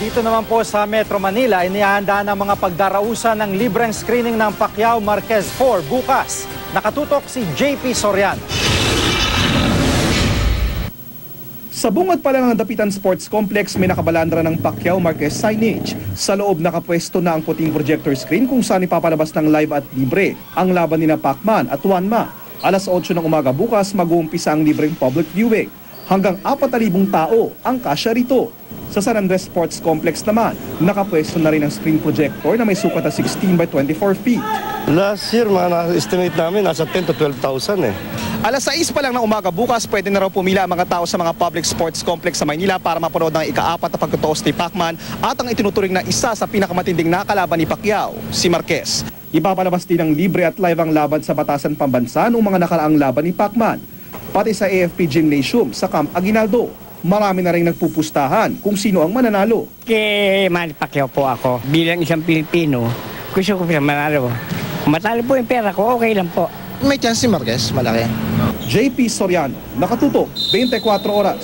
dito naman po sa Metro Manila, inihahanda ng mga pagdarausan ng libreng screening ng Pacquiao Marquez 4 bukas. Nakatutok si JP Sorian. Sa bungad pa lang ng Dapitan Sports Complex, may nakabalandra ng Pacquiao Marquez signage. Sa loob nakapwesto na ang puting projector screen kung saan ipapalabas ng live at libre ang laban nina Pacman at Juanma. Alas 8 ng umaga bukas, mag-uumpisa ang libreng public viewing. Hanggang 4,000 tao ang kasya rito. Sa San Andres Sports Complex naman, nakapwesto na rin ang screen projector na may sukat na 16 by 24 feet. Last year, na-estimate namin, nasa 10 to 12,000 eh. Alas 6 pa lang ng umaga bukas, pwede na raw pumila ang mga tao sa mga public sports complex sa Maynila para mapanood ng ika-4 na pagtutuos ni Pacman at ang itinuturing na isa sa pinakamatinding nakalaban ni Pacquiao, si Marquez. Ipapalabas din ng libre at live ang laban sa Batasan Pambansa noong mga nakaraang laban ni Pacman. Pati sa AFP Gymnasium sa Camp Aguinaldo, marami na rin nagpupustahan kung sino ang mananalo. Kay Manny Pacquiao po ako. Bilang isang Pilipino, gusto ko siya manalo. Matalo po yung pera ko, okay lang po. May chance si Marquez, malaki. JP Soriano, nakatutok, 24 oras.